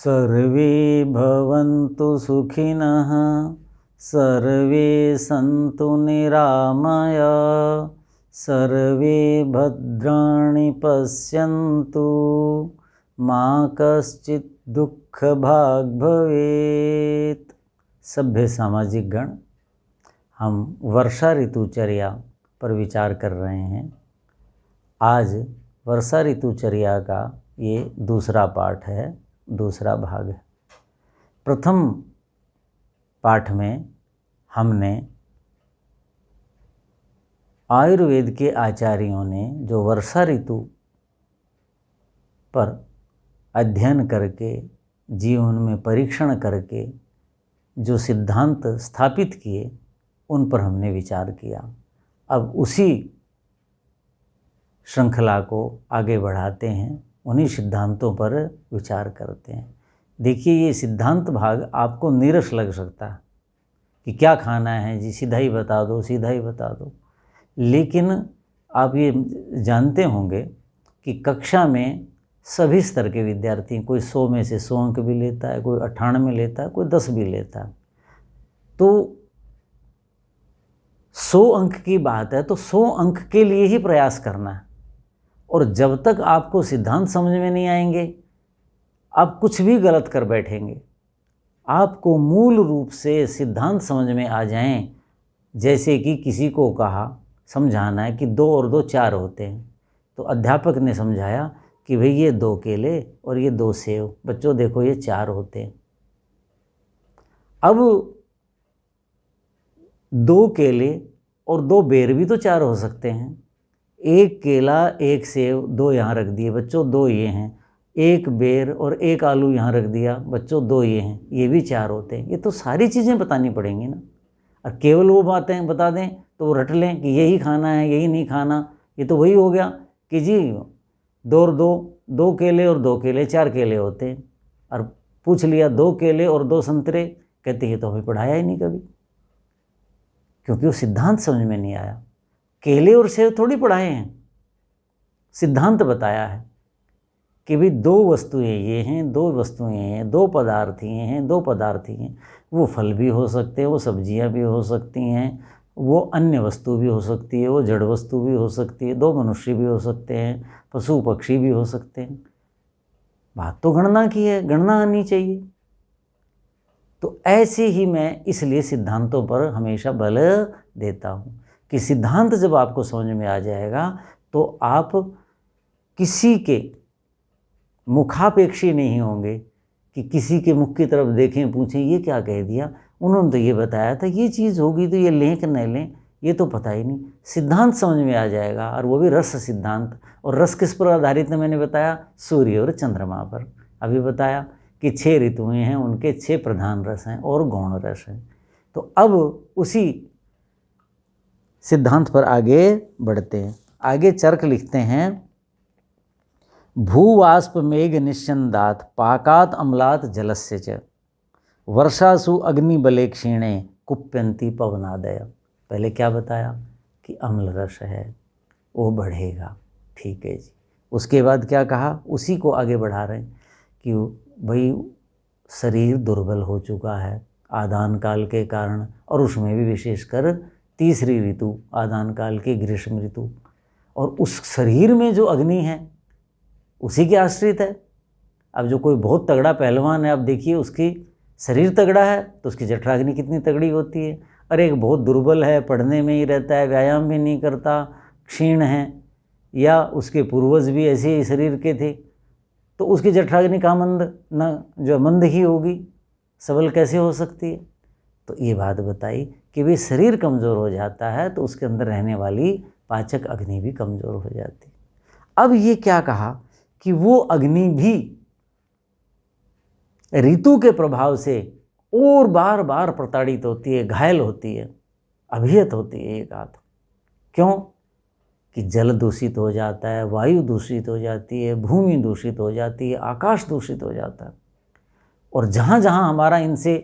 सर्वे भवन्तु सुखिनः, सर्वे सन्तु निरामयाः, सर्वे भद्राणि पश्यन्तु, मा कश्चित् दुःखभाग् भवेत्। सभ्य सामाजिक गण, हम वर्षा ऋतुचर्या पर विचार कर रहे हैं। आज वर्षा ऋतुचर्या का ये दूसरा पाठ है, दूसरा भाग है। प्रथम पाठ में हमने आयुर्वेद के आचार्यों ने जो वर्षा ऋतु पर अध्ययन करके, जीवन में परीक्षण करके जो सिद्धांत स्थापित किए, उन पर हमने विचार किया। अब उसी श्रृंखला को आगे बढ़ाते हैं, उन्हीं सिद्धांतों पर विचार करते हैं। देखिए, ये सिद्धांत भाग आपको नीरस लग सकता है कि क्या खाना है जी, सीधा ही बता दो, सीधा ही बता दो। लेकिन आप ये जानते होंगे कि कक्षा में सभी स्तर के विद्यार्थी, कोई 100 में से 100 अंक भी लेता है, कोई 98 लेता है, कोई 10 भी लेता है। तो 100 अंक की बात है तो 100 अंक के लिए ही प्रयास करना है। और जब तक आपको सिद्धांत समझ में नहीं आएंगे, आप कुछ भी गलत कर बैठेंगे। आपको मूल रूप से सिद्धांत समझ में आ जाएं। जैसे कि किसी को कहा, समझाना है कि 2 और 2 4 होते हैं, तो अध्यापक ने समझाया कि भाई ये 2 केले और ये 2 सेव, बच्चों देखो ये 4 होते हैं। अब 2 केले और 2 बेर भी तो 4 हो सकते हैं। 1 केला 1 सेव 2 यहाँ रख दिए, बच्चों 2 ये हैं। 1 बेर और 1 आलू यहाँ रख दिया, बच्चों 2 ये हैं, ये भी 4 होते हैं। ये तो सारी चीज़ें बतानी पड़ेंगी ना। और केवल वो बातें बता दें तो वो रट लें कि यही खाना है, यही नहीं खाना। ये तो वही हो गया कि जी 2 और 2 केले और 2 केले 4 केले होते हैं। और पूछ लिया 2 केले और 2 संतरे, कहते ये तो हमें पढ़ाया ही नहीं कभी, क्योंकि वो सिद्धांत समझ में नहीं आया। केले और सेब थोड़ी पढ़ाए हैं, सिद्धांत बताया है कि भाई 2 वस्तुएं ये हैं, 2 वस्तुएं हैं, 2 पदार्थ ये हैं, 2 पदार्थ ये हैं। वो फल भी हो सकते हैं, वो सब्जियां भी हो सकती हैं, वो अन्य वस्तु भी हो सकती है, वो जड़ वस्तु भी हो सकती है, 2 मनुष्य भी हो सकते हैं, पशु पक्षी भी हो सकते हैं। बात तो गणना की है, गणना आनी चाहिए। तो ऐसे ही मैं इसलिए सिद्धांतों पर हमेशा बल देता हूँ कि सिद्धांत जब आपको समझ में आ जाएगा तो आप किसी के मुखापेक्षी नहीं होंगे कि किसी के मुख की तरफ देखें, पूछें ये क्या कह दिया, उन्होंने तो ये बताया था, ये चीज़ होगी तो ये लें कि नहीं लें, ये तो पता ही नहीं। सिद्धांत समझ में आ जाएगा, और वो भी रस सिद्धांत। और रस किस पर आधारित है मैंने बताया? सूर्य और चंद्रमा पर। अभी बताया कि 6 ऋतुएं हैं, उनके 6 प्रधान रस हैं और गौण रस हैं। तो अब उसी सिद्धांत पर आगे बढ़ते हैं। आगे चर्क लिखते हैं, भूवाष्प मेघ निश्चंदात पाकात अम्लात जलस्य च वर्षासु अग्निबले क्षीणे कुप्यंती पवनादय। पहले क्या बताया कि अम्ल रस है, वो बढ़ेगा, ठीक है जी। उसके बाद क्या कहा, उसी को आगे बढ़ा रहे हैं कि भाई शरीर दुर्बल हो चुका है आदान काल के कारण, और उसमें भी विशेषकर तीसरी ऋतु आदान काल की ग्रीष्म ऋतु। और उस शरीर में जो अग्नि है उसी के आश्रित है। अब जो कोई बहुत तगड़ा पहलवान है, आप देखिए उसकी शरीर तगड़ा है तो उसकी जठराग्नि कितनी तगड़ी होती है। और एक बहुत दुर्बल है, पढ़ने में ही रहता है, व्यायाम भी नहीं करता, क्षीण है, या उसके पूर्वज भी ऐसे ही शरीर के थे, तो उसकी जठराग्नि कहाँ मंद, न जो मंद ही होगी, सबल कैसे हो सकती है। तो ये बात बताई कि भाई शरीर कमज़ोर हो जाता है तो उसके अंदर रहने वाली पाचक अग्नि भी कमज़ोर हो जाती। अब ये क्या कहा कि वो अग्नि भी ऋतु के प्रभाव से और बार बार प्रताड़ित होती है, घायल होती है, अभियत होती है। एक बात क्यों कि जल दूषित हो जाता है, वायु दूषित हो जाती है, भूमि दूषित हो जाती है, आकाश दूषित हो जाता है। और जहाँ जहाँ हमारा इनसे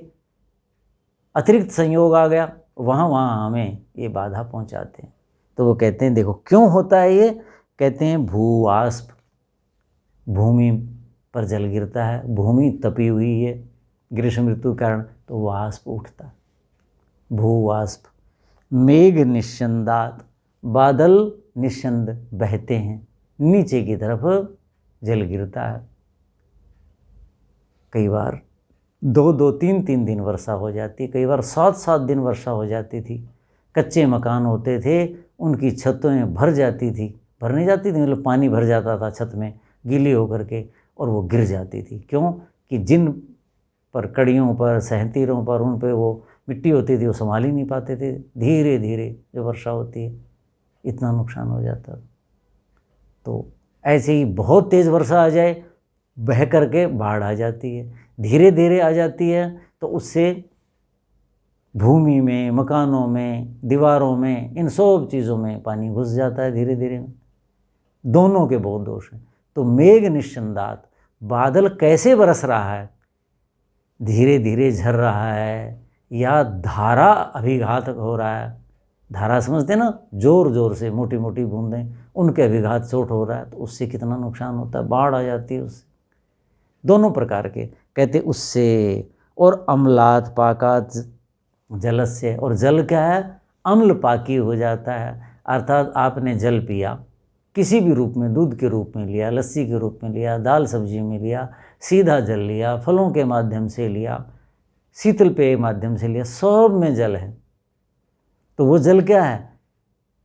अतिरिक्त संयोग आ गया, वहाँ वहाँ हमें ये बाधा पहुँचाते हैं। तो वो कहते हैं देखो क्यों होता है ये, कहते हैं भूवाष्प, भूमि पर जल गिरता है, भूमि तपी हुई है ग्रीष्म ऋतु के कारण, तो वाष्प उठता है, भूवाष्प। मेघ निश्चंदात, बादल निश्चंद बहते हैं, नीचे की तरफ जल गिरता है। कई बार 2-2, 3-3 दिन वर्षा हो जाती, कई बार 7-7 दिन वर्षा हो जाती थी। कच्चे मकान होते थे, उनकी छतें भर जाती थी, भर नहीं जाती थी मतलब पानी भर जाता था छत में गीली होकर के, और वो गिर जाती थी। क्यों कि जिन पर कड़ियों पर सहतीरों पर उन पर वो मिट्टी होती थी वो संभाल ही नहीं पाते थे, धीरे धीरे जो वर्षा होती है इतना नुकसान हो जाता। तो ऐसे ही बहुत तेज़ वर्षा आ जाए, बह करके बाढ़ आ जाती है, धीरे धीरे आ जाती है, तो उससे भूमि में, मकानों में, दीवारों में, इन सब चीज़ों में पानी घुस जाता है धीरे धीरे। दोनों के बहुत दोष हैं। तो मेघ निश्चंदात, बादल कैसे बरस रहा है, धीरे धीरे झर रहा है या धारा अभिघात हो रहा है। धारा समझते ना, जोर जोर से मोटी मोटी बूंदें, उनके अभिघात चोट हो रहा है, तो उससे कितना नुकसान होता है, बाढ़ आ जाती है उससे। दोनों प्रकार के कहते उससे। और अम्लात पाकात जलस्य, और जल क्या है, अम्ल पाकी हो जाता है। अर्थात आपने जल पिया किसी भी रूप में, दूध के रूप में लिया, लस्सी के रूप में लिया, दाल सब्जी में लिया, सीधा जल लिया, फलों के माध्यम से लिया, शीतल पेय माध्यम से लिया, सब में जल है। तो वो जल क्या है,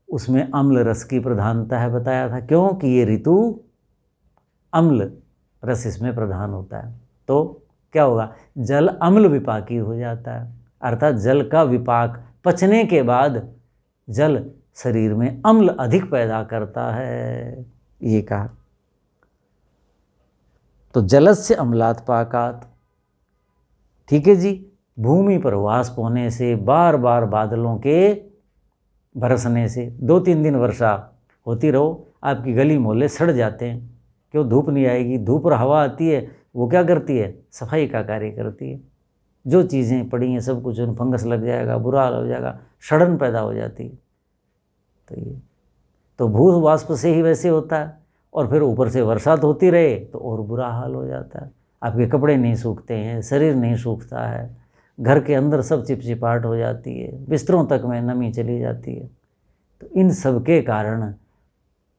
उसमें अम्ल रस की प्रधानता है, बताया था। क्यों कि ये ऋतु अम्ल रस इसमें प्रधान होता है। तो क्या होगा, जल अम्ल विपाकी हो जाता है, अर्थात जल का विपाक पचने के बाद जल शरीर में अम्ल अधिक पैदा करता है, ये कहा। तो जलस्य अम्लात पाकात, ठीक है जी। भूमि पर वाष्प होने से, बार बार बादलों के बरसने से, 2-3 दिन वर्षा होती रहो, आपकी गली मोहल्ले सड़ जाते हैं। क्यों, धूप नहीं आएगी, धूप और हवा आती है, वो क्या करती है, सफाई का कार्य करती है। जो चीज़ें पड़ी हैं सब कुछ, फंगस लग जाएगा, बुरा हाल हो जाएगा, सड़न पैदा हो जाती है। तो ये तो भू वाष्प से ही वैसे होता है। और फिर ऊपर से बरसात होती रहे तो और बुरा हाल हो जाता है, आपके कपड़े नहीं सूखते हैं, शरीर नहीं सूखता है, घर के अंदर सब चिपचिपाहट हो जाती है, बिस्तरों तक में नमी चली जाती है। तो इन सब के कारण,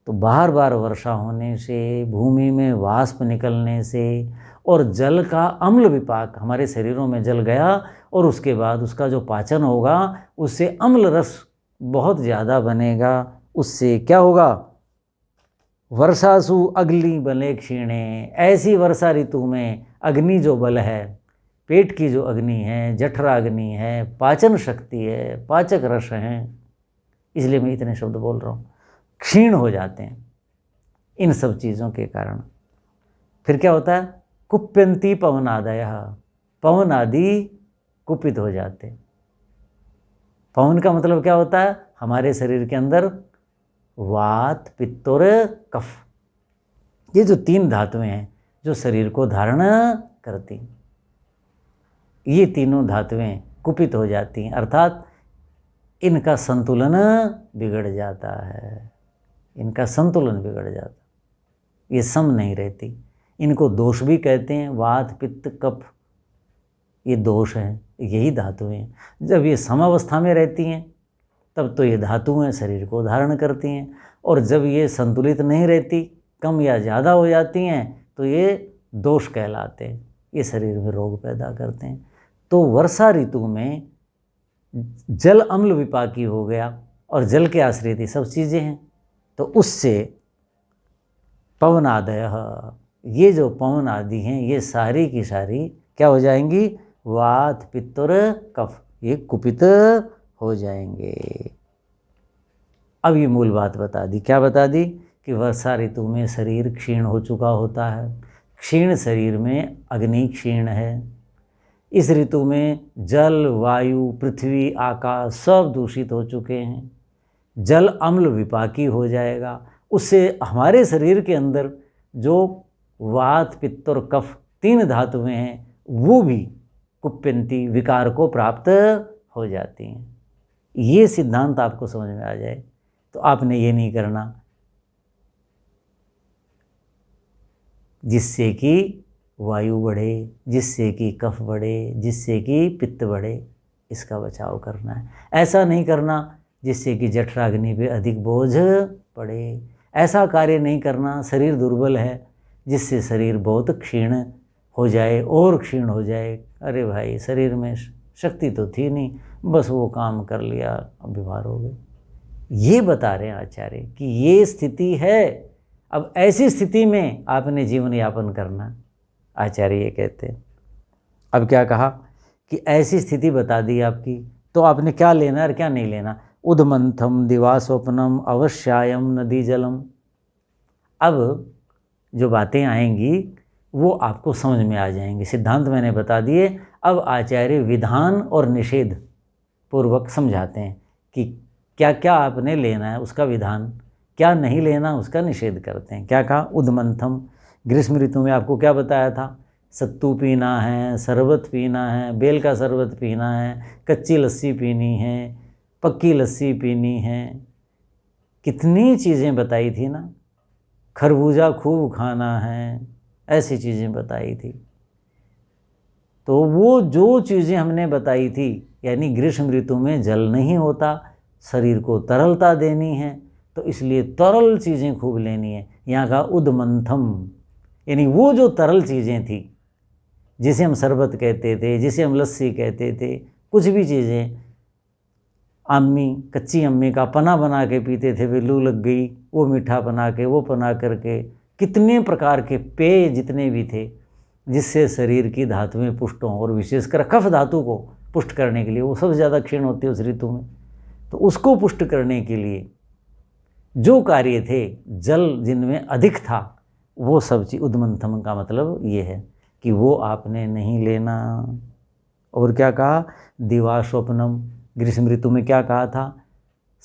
तो बार बार वर्षा होने से, भूमि में वाष्प निकलने से, और जल का अम्ल विपाक, हमारे शरीरों में जल गया और उसके बाद उसका जो पाचन होगा उससे अम्ल रस बहुत ज़्यादा बनेगा। उससे क्या होगा, वर्षासु अग्नि बले क्षीणे, ऐसी वर्षा ऋतु में अग्नि जो बल है, पेट की जो अग्नि है, जठराग्नि है, पाचन शक्ति है, पाचक रस हैं, इसलिए मैं इतने शब्द बोल रहा हूँ, क्षीण हो जाते हैं इन सब चीज़ों के कारण। फिर क्या होता है, कुप्यंती पवनादय, पवन आदि कुपित हो जाते। पवन का मतलब क्या होता है, हमारे शरीर के अंदर वात, पित्त और कफ, ये जो 3 धातुएं हैं जो शरीर को धारण करती, ये तीनों धातुएं कुपित हो जाती हैं, अर्थात इनका संतुलन बिगड़ जाता है, इनका संतुलन बिगड़ जाता, ये सम नहीं रहती। इनको दोष भी कहते हैं, वात, पित्त, कफ, ये दोष हैं, यही धातुएं हैं। जब ये समावस्था में रहती हैं तब तो ये धातुएं शरीर को धारण करती हैं, और जब ये संतुलित नहीं रहती, कम या ज़्यादा हो जाती हैं, तो ये दोष कहलाते हैं, ये शरीर में रोग पैदा करते हैं। तो वर्षा ऋतु में जल अम्ल विपाकी हो गया, और जल के आश्रित ही सब चीज़ें हैं, तो उससे पवन आदय, ये जो पवन आदि हैं ये सारी की सारी क्या हो जाएंगी, वात, पित्त और कफ, ये कुपित हो जाएंगे। अब ये मूल बात बता दी, क्या बता दी, कि वर्षा ऋतु में शरीर क्षीण हो चुका होता है, क्षीण शरीर में अग्नि क्षीण है। इस ऋतु में जल, वायु, पृथ्वी, आकाश सब दूषित हो चुके हैं, जल अम्ल विपाकी हो जाएगा। उससे हमारे शरीर के अंदर जो वात, पित्त और कफ 3 धातुएं हैं वो भी कुप्यंती, विकार को प्राप्त हो जाती हैं। ये सिद्धांत आपको समझ में आ जाए तो आपने ये नहीं करना जिससे कि वायु बढ़े, जिससे कि कफ बढ़े, जिससे कि पित्त बढ़े, इसका बचाव करना है। ऐसा नहीं करना जिससे कि जठराग्नि पे अधिक बोझ पड़े। ऐसा कार्य नहीं करना, शरीर दुर्बल है, जिससे शरीर बहुत क्षीण हो जाए और क्षीण हो जाए। अरे भाई, शरीर में शक्ति तो थी नहीं, बस वो काम कर लिया, अब बीमार हो गए। ये बता रहे हैं आचार्य कि ये स्थिति है। अब ऐसी स्थिति में आपने जीवन यापन करना, आचार्य ये कहते हैं। अब क्या कहा कि ऐसी स्थिति बता दी आपकी, तो आपने क्या लेना और क्या नहीं लेना। उद्मंथम दिवास्वप्नम अवश्यायम नदी जलम। अब जो बातें आएंगी वो आपको समझ में आ जाएंगे। सिद्धांत मैंने बता दिए, अब आचार्य विधान और निषेध पूर्वक समझाते हैं कि क्या क्या आपने लेना है उसका विधान, क्या नहीं लेना उसका निषेध करते हैं। क्या कहा, उद्मंथम, ग्रीष्म ऋतु में आपको क्या बताया था, सत्तू पीना है, शरबत पीना है, बेल का शरबत पीना है, कच्ची लस्सी पीनी है, पक्की लस्सी पीनी है, कितनी चीज़ें बताई थी ना, खरबूजा खूब खाना है, ऐसी चीज़ें बताई थी। तो वो जो चीज़ें हमने बताई थी, यानी ग्रीष्म ऋतु में जल नहीं होता, शरीर को तरलता देनी है, तो इसलिए तरल चीज़ें खूब लेनी है। यहाँ का उद्मंथम, यानी वो जो तरल चीज़ें थी, जिसे हम शरबत कहते थे, जिसे हम लस्सी कहते थे, कुछ भी चीज़ें, अम्मी, कच्ची अम्मी का पना बना के पीते थे, वे लू लग गई, वो मीठा बना के, वो पना करके, कितने प्रकार के पेय जितने भी थे, जिससे शरीर की धातुएं पुष्ट हों, और विशेषकर कफ धातु को पुष्ट करने के लिए, वो सबसे ज़्यादा क्षीण होती है उस ऋतु में, तो उसको पुष्ट करने के लिए जो कार्य थे, जल जिनमें अधिक था, वो सब चीज, उद्मंथम का मतलब ये है कि वो आपने नहीं लेना। और क्या कहा, दिवास्वप्नम, ग्रीष्म ऋतु में क्या कहा था,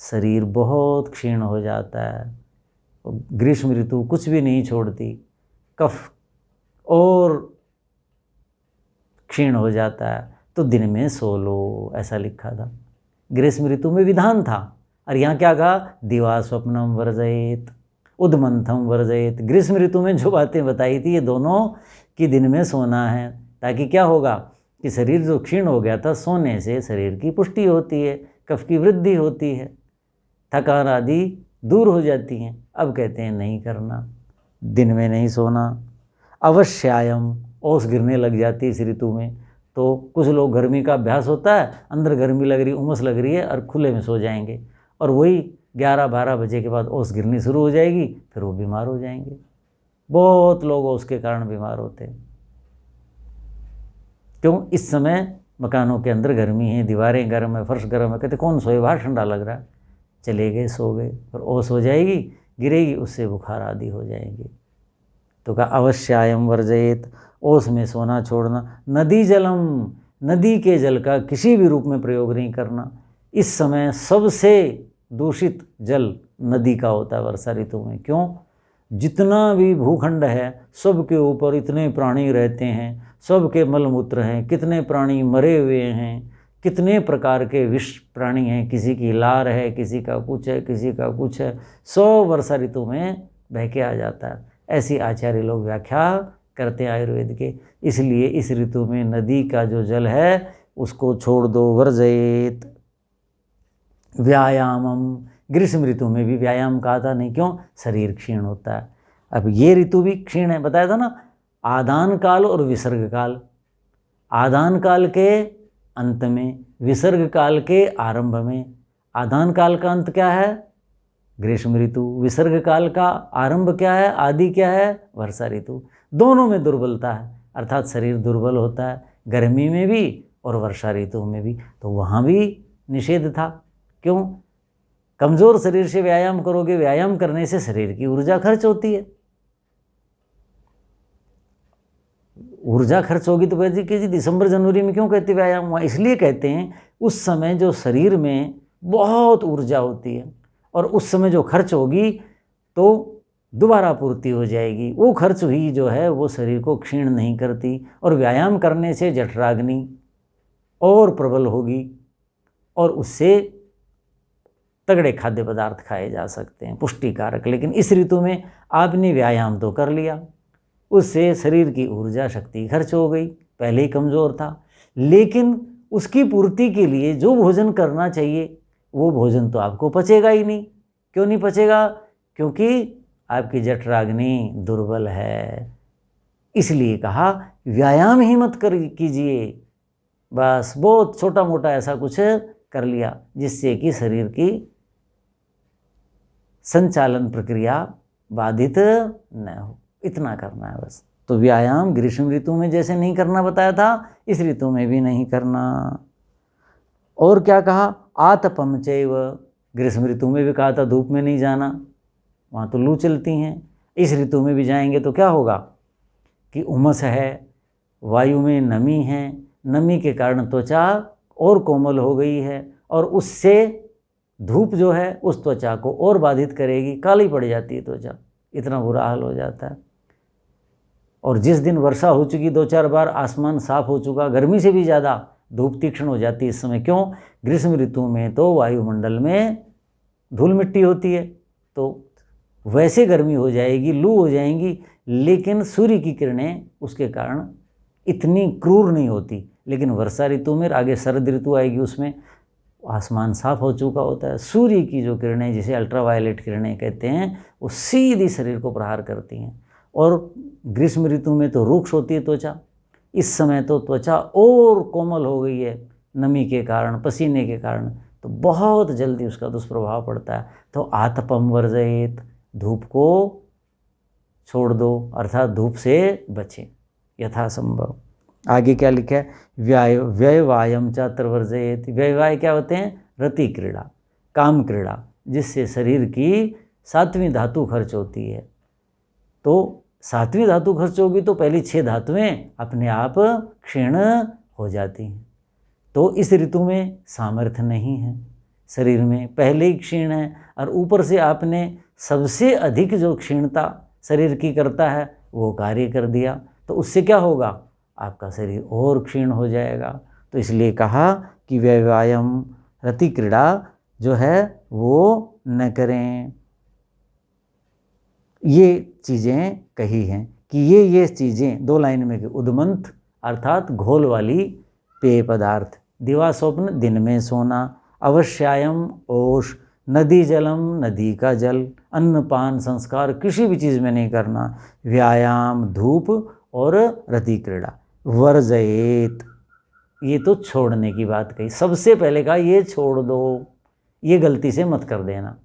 शरीर बहुत क्षीण हो जाता है, ग्रीष्म ऋतु कुछ भी नहीं छोड़ती, कफ और क्षीण हो जाता है, तो दिन में सो लो, ऐसा लिखा था। ग्रीष्म ऋतु में विधान था, और यहाँ क्या कहा, दिवास्वप्नम वर्जयेत, उद्मंथम वर्जयेत। ग्रीष्म ऋतु में जो बातें बताई थी, ये दोनों कि दिन में सोना है, ताकि क्या होगा कि शरीर जो क्षीण हो गया था, सोने से शरीर की पुष्टि होती है, कफ की वृद्धि होती है, थकान आदि दूर हो जाती हैं। अब कहते हैं नहीं करना, दिन में नहीं सोना। अवश्यायम, ओस गिरने लग जाती है इस ऋतु में, तो कुछ लोग, गर्मी का अभ्यास होता है, अंदर गर्मी लग रही, उमस लग रही है, और खुले में सो जाएंगे, और वही 11-12 बजे के बाद ओस गिरनी शुरू हो जाएगी, फिर वो बीमार हो जाएंगे। बहुत लोग ओस के कारण बीमार होते हैं। क्यों, इस समय मकानों के अंदर गर्मी है, दीवारें गर्म है, फर्श गर्म है, कहते कौन सोए, बाहर ठंडा लग रहा है, चले गए, सो गए, और ओस हो जाएगी, गिरेगी, उससे बुखार आदि हो जाएंगे। तो कहा अवश्यायम वर्जयेत, ओस में सोना छोड़ना। नदी जलम, नदी के जल का किसी भी रूप में प्रयोग नहीं करना। इस समय सबसे दूषित जल नदी का होता है वर्षा ऋतु में। क्यों, जितना भी भूखंड है, सबके ऊपर इतने प्राणी रहते हैं, सबके मलमूत्र हैं, कितने प्राणी मरे हुए हैं, कितने प्रकार के विष प्राणी हैं, किसी की लार है, किसी का कुछ है, किसी का कुछ है, सब वर्षा ऋतु में बह के आ जाता है। ऐसी आचार्य लोग व्याख्या करते हैं आयुर्वेद के। इसलिए इस ऋतु में नदी का जो जल है उसको छोड़ दो। वर्जयेत व्यायामम, ग्रीष्म ऋतु में भी व्यायाम कहा था, नहीं क्यों, शरीर क्षीण होता है। अब ये ऋतु भी क्षीण है, बताया था ना, आदान काल और विसर्ग काल। आदान काल के अंत में, विसर्ग काल के आरंभ में। आदान काल का अंत क्या है, ग्रीष्म ऋतु। विसर्ग काल का आरंभ क्या है, आदि क्या है, वर्षा ऋतु। दोनों में दुर्बलता है, अर्थात शरीर दुर्बल होता है, गर्मी में भी और वर्षा ऋतु में भी। तो वहाँ भी निषेध था। क्यों, कमज़ोर शरीर से व्यायाम करोगे, व्यायाम करने से शरीर की ऊर्जा खर्च होती है, ऊर्जा खर्च होगी तो कहती कि दिसंबर जनवरी में क्यों कहते व्यायाम हुआ, इसलिए कहते हैं उस समय जो शरीर में बहुत ऊर्जा होती है, और उस समय जो खर्च होगी तो दोबारा पूर्ति हो जाएगी। वो खर्च हुई जो है वो शरीर को क्षीण नहीं करती, और व्यायाम करने से जठराग्नि और प्रबल होगी, और उससे तगड़े खाद्य पदार्थ खाए जा सकते हैं, पुष्टिकारक। लेकिन इस ऋतु में आपने व्यायाम तो कर लिया, उससे शरीर की ऊर्जा शक्ति खर्च हो गई, पहले ही कमज़ोर था। लेकिन उसकी पूर्ति के लिए जो भोजन करना चाहिए वो भोजन तो आपको पचेगा ही नहीं। क्यों नहीं पचेगा? क्योंकि आपकी जठराग्नि दुर्बल है। इसलिए कहा व्यायाम ही मत कीजिए, बस बहुत छोटा मोटा ऐसा कुछ कर लिया जिससे कि शरीर की संचालन प्रक्रिया बाधित न हो, इतना करना है बस। तो व्यायाम ग्रीष्म ऋतु में जैसे नहीं करना बताया था, इस ऋतु में भी नहीं करना। और क्या कहा? आतपम चैव, ग्रीष्म ऋतु में भी कहा था धूप में नहीं जाना, वहाँ तो लू चलती हैं। इस ऋतु में भी जाएंगे तो क्या होगा कि उमस है, वायु में नमी है, नमी के कारण त्वचा और कोमल हो गई है और उससे धूप जो है उस त्वचा को और बाधित करेगी, काली पड़ जाती है त्वचा, इतना बुरा हाल हो जाता है। और जिस दिन वर्षा हो चुकी 2-4 बार, आसमान साफ हो चुका, गर्मी से भी ज़्यादा धूप तीक्ष्ण हो जाती है इस समय। क्यों? ग्रीष्म ऋतु में तो वायुमंडल में धूल मिट्टी होती है, तो वैसे गर्मी हो जाएगी, लू हो जाएंगी, लेकिन सूर्य की किरणें उसके कारण इतनी क्रूर नहीं होती। लेकिन वर्षा ऋतु में, आगे शरद ऋतु आएगी, उसमें आसमान साफ हो चुका होता है, सूर्य की जो किरणें, जिसे अल्ट्रावायलेट किरणें कहते हैं, वो सीधी शरीर को प्रहार करती हैं। और ग्रीष्म ऋतु में तो रुक्ष होती है त्वचा, इस समय तो त्वचा और कोमल हो गई है नमी के कारण, पसीने के कारण, तो बहुत जल्दी उसका दुष्प्रभाव पड़ता है। तो आतपम वर्जयेत, धूप को छोड़ दो, अर्थात धूप से बचें यथासंभव। आगे क्या लिखा है? व्ययवायम चात्र वर्जयेत। व्ययवाय क्या होते हैं? रति क्रीड़ा, काम क्रीड़ा, जिससे शरीर की 7वीं धातु खर्च होती है। तो 7वीं धातु खर्च होगी तो पहली 6 धातुएं अपने आप क्षीण हो जाती हैं। तो इस ऋतु में सामर्थ्य नहीं है शरीर में, पहले ही क्षीण है, और ऊपर से आपने सबसे अधिक जो क्षीणता शरीर की करता है वो कार्य कर दिया, तो उससे क्या होगा? आपका शरीर और क्षीण हो जाएगा। तो इसलिए कहा कि व्यायाम रति क्रीड़ा जो है वो न करें। ये चीज़ें कही हैं कि ये चीज़ें 2 लाइन में, उद्मंथ अर्थात घोल वाली पेय पदार्थ, दिवा स्वप्न दिन में सोना, अवश्यायम ओष, नदी जलम नदी का जल, अन्नपान संस्कार किसी भी चीज़ में नहीं करना, व्यायाम धूप और रति क्रीड़ा वर्जयेत, ये तो छोड़ने की बात कही। सबसे पहले कहा ये छोड़ दो, ये गलती से मत कर देना।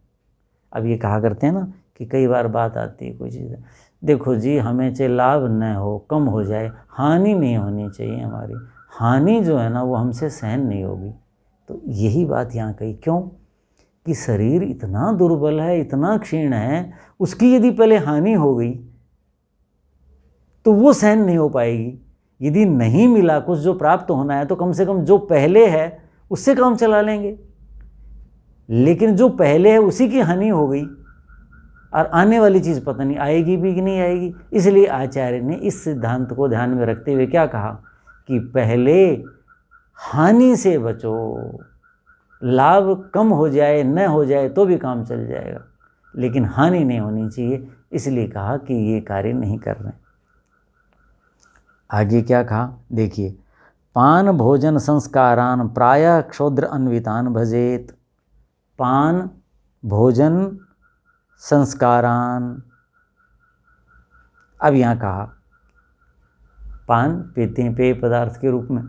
अब ये कहा करते हैं ना कि कई बार बात आती है कोई चीज़, देखो जी हमें चाहे लाभ न हो, कम हो जाए, हानि नहीं होनी चाहिए हमारी, हानि जो है ना वो हमसे सहन नहीं होगी। तो यही बात यहाँ कही। क्यों? कि शरीर इतना दुर्बल है, इतना क्षीण है, उसकी यदि पहले हानि हो गई तो वो सहन नहीं हो पाएगी। यदि नहीं मिला कुछ जो प्राप्त होना है तो कम से कम जो पहले है उससे काम चला लेंगे, लेकिन जो पहले है उसी की हानि हो गई और आने वाली चीज़ पता नहीं आएगी भी कि नहीं आएगी। इसलिए आचार्य ने इस सिद्धांत को ध्यान में रखते हुए क्या कहा कि पहले हानि से बचो, लाभ कम हो जाए न हो जाए तो भी काम चल जाएगा, लेकिन हानि नहीं होनी चाहिए। इसलिए कहा कि ये कार्य नहीं कर रहे। आगे क्या कहा देखिए, पान भोजन संस्कारान प्रायः क्षोद्र अन्वितान भजेत। पान भोजन संस्कारान, अब यहाँ कहा पान पीते हैं पेय पदार्थ के रूप में,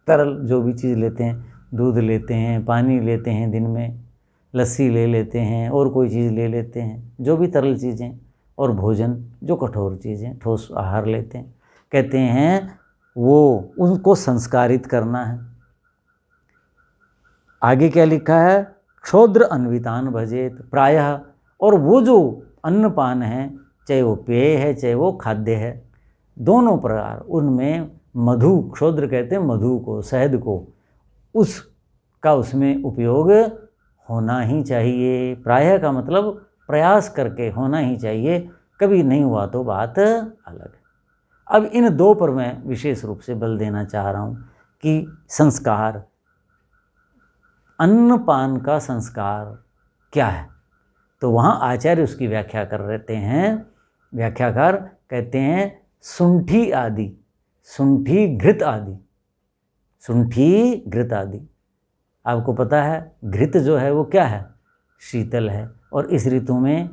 तरल जो भी चीज़ लेते हैं, दूध लेते हैं, पानी लेते हैं, दिन में लस्सी ले लेते हैं और कोई चीज़ ले लेते हैं, जो भी तरल चीज़ें, और भोजन जो कठोर चीज़ें ठोस आहार लेते हैं, कहते हैं वो उनको संस्कारित करना है। आगे क्या लिखा है? क्षोद्र अन्वितान भजेत प्रायः, और वो जो अन्नपान है, चाहे वो पेय है चाहे वो खाद्य है, दोनों प्रकार उनमें मधु, क्षोद्र कहते हैं मधु को, शहद को, उसका उसमें उपयोग होना ही चाहिए। प्रायः का मतलब प्रयास करके होना ही चाहिए, कभी नहीं हुआ तो बात अलग है। अब इन 2 पर मैं विशेष रूप से बल देना चाह रहा हूँ कि संस्कार, अन्नपान का संस्कार क्या है, तो वहाँ आचार्य उसकी व्याख्या कर रहते हैं, व्याख्याकार, कहते हैं शुंठी आदि, शुंठी घृत आदि, शुंठी घृत आदि। आपको पता है घृत जो है वो क्या है, शीतल है, और इस ऋतु में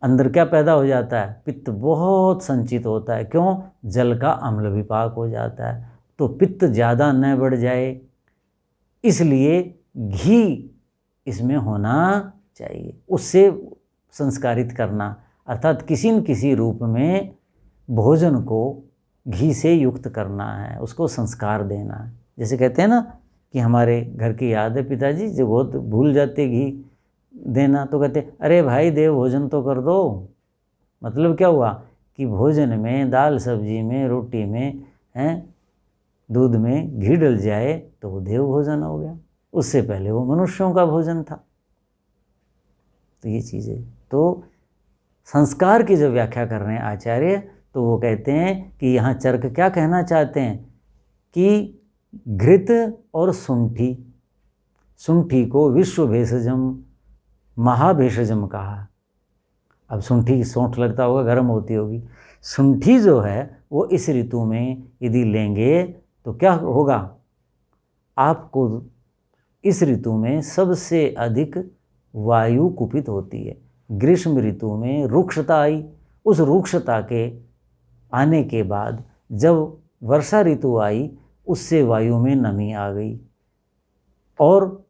अंदर क्या पैदा हो जाता है, पित्त बहुत संचित होता है। क्यों, जल का अम्ल विपाक हो जाता है, तो पित्त ज़्यादा न बढ़ जाए इसलिए घी इसमें होना चाहिए। उससे संस्कारित करना, अर्थात किसी न किसी रूप में भोजन को घी से युक्त करना है, उसको संस्कार देना है। जैसे कहते हैं ना कि हमारे घर की याद है, पिताजी जो बहुत भूल जाते घी देना, तो कहते अरे भाई देव भोजन तो कर दो। मतलब क्या हुआ कि भोजन में, दाल सब्जी में, रोटी में, दूध में घी डल जाए तो वो देव भोजन हो गया, उससे पहले वो मनुष्यों का भोजन था। तो ये चीज़ें, तो संस्कार की जब व्याख्या कर रहे हैं आचार्य, तो वो कहते हैं कि यहाँ चरक क्या कहना चाहते हैं कि घृत और शुंठी, शुंठी को विश्व भेषजम महाभेषजम कहा। अब शुंठी की सौंठ लगता होगा, गर्म होती होगी। शुंठी जो है वो इस ऋतु में यदि लेंगे तो क्या होगा, आपको इस ऋतु में सबसे अधिक वायु कुपित होती है। ग्रीष्म ऋतु में रुक्षता आई, उस रुक्षता के आने के बाद जब वर्षा ऋतु आई उससे वायु में नमी आ गई और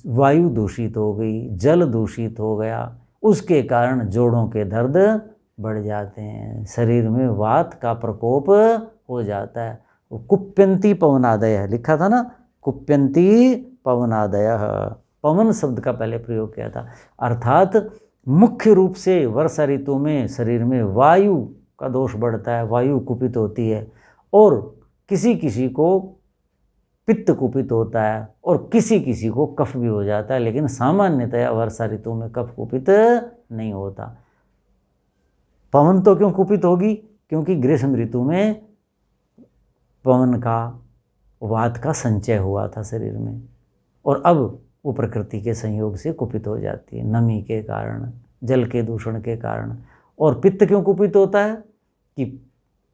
वायु दूषित हो गई, जल दूषित हो गया, उसके कारण जोड़ों के दर्द बढ़ जाते हैं, शरीर में वात का प्रकोप हो जाता है। वो कुप्यंती पवनादय लिखा था ना, कुप्यंती पवनादय, पवन शब्द का पहले प्रयोग किया था, अर्थात मुख्य रूप से वर्षा ऋतु में शरीर में वायु का दोष बढ़ता है, वायु कुपित होती है, और किसी किसी को पित्त कुपित होता है और किसी किसी को कफ भी हो जाता है, लेकिन सामान्यतया वर्षा ऋतु में कफ कुपित नहीं होता। पवन तो क्यों कुपित होगी, क्योंकि ग्रीष्म ऋतु में पवन का, वात का संचय हुआ था शरीर में, और अब वो प्रकृति के संयोग से कुपित हो जाती है, नमी के कारण, जल के दूषण के कारण। और पित्त क्यों कुपित होता है कि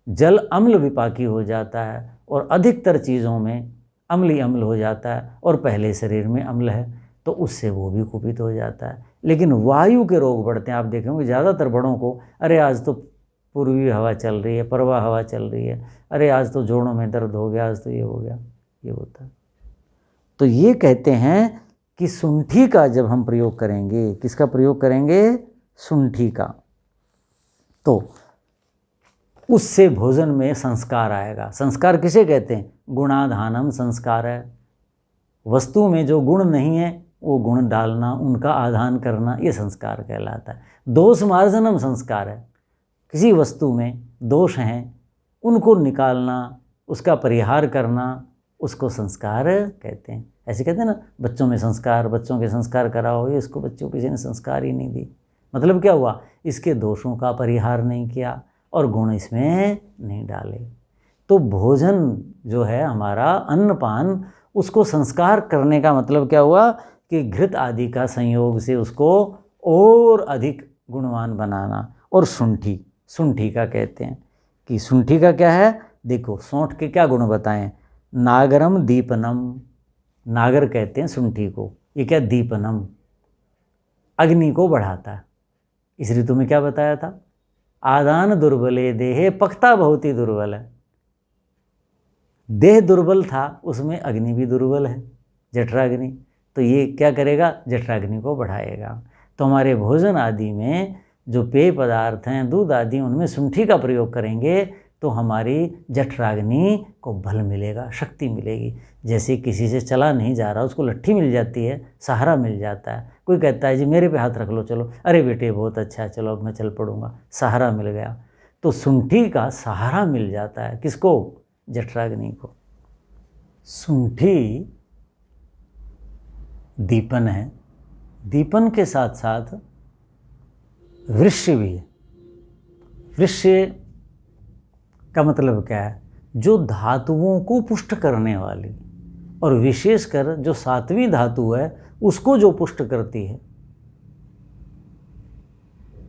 जल अम्ल विपाकी हो जाता है और अधिकतर चीज़ों में अम्ल अम्ल हो जाता है, और पहले शरीर में अम्ल है तो उससे वो भी कुपित हो जाता है। लेकिन वायु के रोग बढ़ते हैं, आप देखेंगे ज़्यादातर बड़ों को, अरे आज तो पूर्वी हवा चल रही है, परवा हवा चल रही है, अरे आज तो जोड़ों में दर्द हो गया, आज तो ये हो गया, ये होता है। तो ये कहते हैं कि शुंठी का जब हम प्रयोग करेंगे, किसका प्रयोग करेंगे, शुंठी का, तो उससे भोजन में संस्कार आएगा। संस्कार किसे कहते हैं, गुणाधानम संस्कार है। वस्तु में जो गुण नहीं है वो गुण डालना, उनका आधान करना, ये संस्कार कहलाता है। दोष मार्जनम संस्कार है, किसी वस्तु में दोष हैं उनको निकालना, उसका परिहार करना, उसको संस्कार कहते हैं। ऐसे कहते हैं ना, बच्चों में संस्कार, बच्चों के संस्कार कराओ, ये इसको बच्चों किसी ने संस्कार ही नहीं दी। मतलब क्या हुआ, इसके दोषों का परिहार नहीं किया और गुण इसमें नहीं डाले। तो भोजन जो है हमारा अन्नपान, उसको संस्कार करने का मतलब क्या हुआ कि घृत आदि का संयोग से उसको और अधिक गुणवान बनाना। और शुंठी, शुंठी का कहते हैं कि शुंठी का क्या है, देखो सौंठ के क्या गुण बताएं, नागरम दीपनम, नागर कहते हैं शुंठी को, ये क्या, दीपनम, अग्नि को बढ़ाता है। इस ऋतु में क्या बताया था, आदान दुर्बले देहे पक्ता बहुत ही दुर्बल है, देह दुर्बल था, उसमें अग्नि भी दुर्बल है, जठराग्नि, तो ये क्या करेगा, जठराग्नि को बढ़ाएगा। तो हमारे भोजन आदि में जो पेय पदार्थ हैं, दूध आदि, उनमें शुंठी का प्रयोग करेंगे तो हमारी जठराग्नि को बल मिलेगा, शक्ति मिलेगी। जैसे किसी से चला नहीं जा रहा, उसको लट्ठी मिल जाती है, सहारा मिल जाता है। कोई कहता है जी मेरे पे हाथ रख लो चलो, अरे बेटे बहुत अच्छा है, चलो अब मैं चल पड़ूंगा, सहारा मिल गया। तो शुंठी का सहारा मिल जाता है, किसको, जठराग्नि को। शुंठी दीपन है, दीपन के साथ साथ वृष्य भी है। वृष्य का मतलब क्या है, जो धातुओं को पुष्ट करने वाली, और विशेषकर जो सातवीं धातु है उसको जो पुष्ट करती है,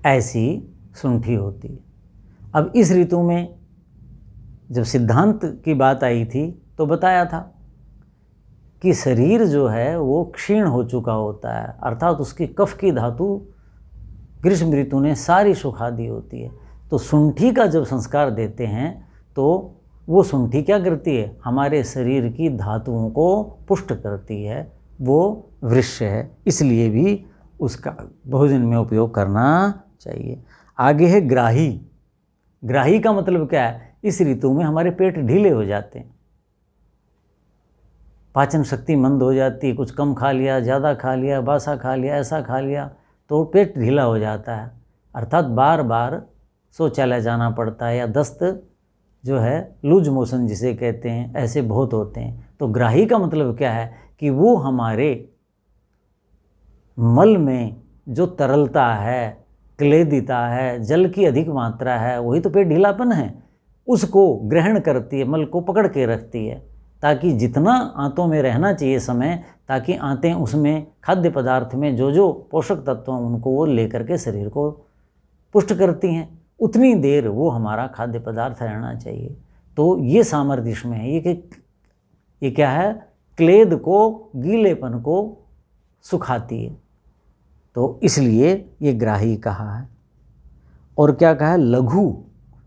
ऐसी शुंठी होती है। अब इस ऋतु में जब सिद्धांत की बात आई थी तो बताया था कि शरीर जो है वो क्षीण हो चुका होता है, अर्थात उसकी कफ की धातु ग्रीष्म ऋतु ने सारी सुखा दी होती है। तो शुंठी का जब संस्कार देते हैं तो वो शुंठी क्या करती है, हमारे शरीर की धातुओं को पुष्ट करती है, वो वृक्ष है, इसलिए भी उसका भोजन में उपयोग करना चाहिए। आगे है ग्राही। ग्राही का मतलब क्या है, इस ऋतु में हमारे पेट ढीले हो जाते हैं, पाचन शक्ति मंद हो जाती है, कुछ कम खा लिया, ज़्यादा खा लिया, बासा खा लिया, ऐसा खा लिया तो पेट ढीला हो जाता है, अर्थात बार बार शौचालय जाना पड़ता है, या दस्त जो है लूज मोशन जिसे कहते हैं, ऐसे बहुत होते हैं। तो ग्राही का मतलब क्या है कि वो हमारे मल में जो तरलता है, क्लेदिता है, जल की अधिक मात्रा है, वही तो पेट ढीलापन है, उसको ग्रहण करती है, मल को पकड़ के रखती है, ताकि जितना आंतों में रहना चाहिए समय, ताकि आंतें उसमें खाद्य पदार्थ में जो जो पोषक तत्व हैं उनको वो लेकर के शरीर को पुष्ट करती हैं, उतनी देर वो हमारा खाद्य पदार्थ रहना चाहिए। तो ये सामर्थ्य इसमें है, ये क्या है, क्लेद को, गीलेपन को सुखाती है, तो इसलिए ये ग्राही कहा है। और क्या कहा है, लघु।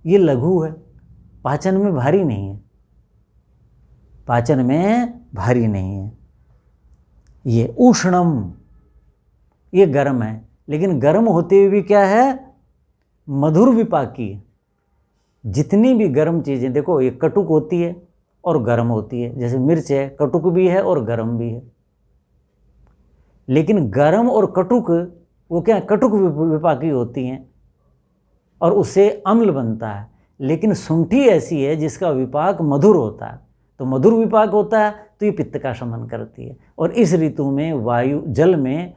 ये लघु है, पाचन में भारी नहीं है, पाचन में भारी नहीं है। ये उष्णम, ये गर्म है, लेकिन गर्म होते हुए भी क्या है, मधुर विपाकी। जितनी भी गर्म चीज़ें, देखो ये कटुक होती है और गर्म होती है, जैसे मिर्च है, कटुक भी है और गर्म भी है, लेकिन गर्म और कटुक वो क्या, कटुक विपाकी होती हैं और उससे अम्ल बनता है। लेकिन शुंठी ऐसी है जिसका विपाक मधुर होता है, तो मधुर विपाक होता है तो ये पित्त का शमन करती है। और इस ऋतु में वायु, जल में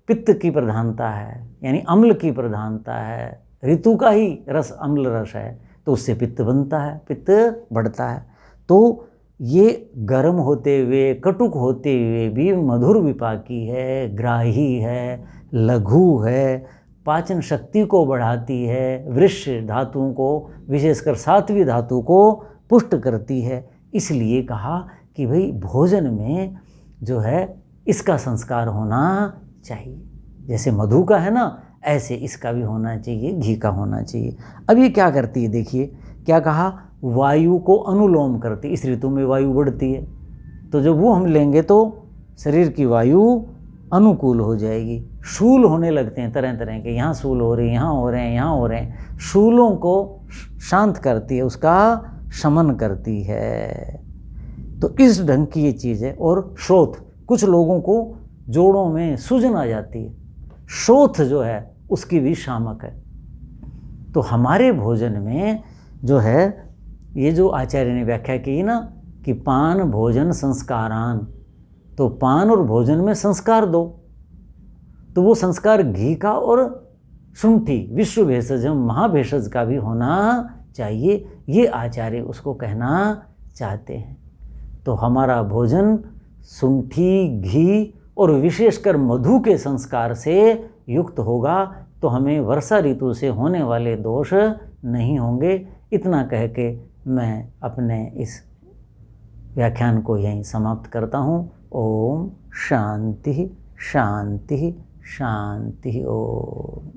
पित्त की प्रधानता है, यानी अम्ल की प्रधानता है, ऋतु का ही रस अम्ल रस है, तो उससे पित्त बनता है, पित्त बढ़ता है। तो ये गर्म होते हुए, कटुक होते हुए भी मधुर विपाकी है, ग्राही है, लघु है, पाचन शक्ति को बढ़ाती है, वृक्ष धातुओं को, विशेषकर 7वीं धातु को पुष्ट करती है। इसलिए कहा कि भाई भोजन में जो है इसका संस्कार होना चाहिए, जैसे मधु का है ना, ऐसे इसका भी होना चाहिए, घी का होना चाहिए। अब ये क्या करती है, देखिए क्या कहा, वायु को अनुलोम करती। इस ऋतु में वायु बढ़ती है, तो जब वो हम लेंगे तो शरीर की वायु अनुकूल हो जाएगी। शूल होने लगते हैं तरह तरह के, यहाँ शूल हो रहे हैं, यहाँ हो रहे हैं, यहाँ हो रहे हैं, शूलों को शांत करती है, उसका शमन करती है। तो इस ढंग की ये चीज़ है। और शोथ, कुछ लोगों को जोड़ों में सूजन आ जाती है, शोथ जो है उसकी भी शामक है। तो हमारे भोजन में जो है, ये जो आचार्य ने व्याख्या की ना कि पान भोजन संस्कारान, तो पान और भोजन में संस्कार दो, तो वो संस्कार घी का और शुंठी, विश्व भेषज महाभेषज का भी होना चाहिए, ये आचार्य उसको कहना चाहते हैं। तो हमारा भोजन शुंठी, घी और विशेषकर मधु के संस्कार से युक्त होगा, तो हमें वर्षा ऋतु से होने वाले दोष नहीं होंगे। इतना कह के मैं अपने इस व्याख्यान को यहीं समाप्त करता हूँ। ओम शांति शांति शांति। ओम।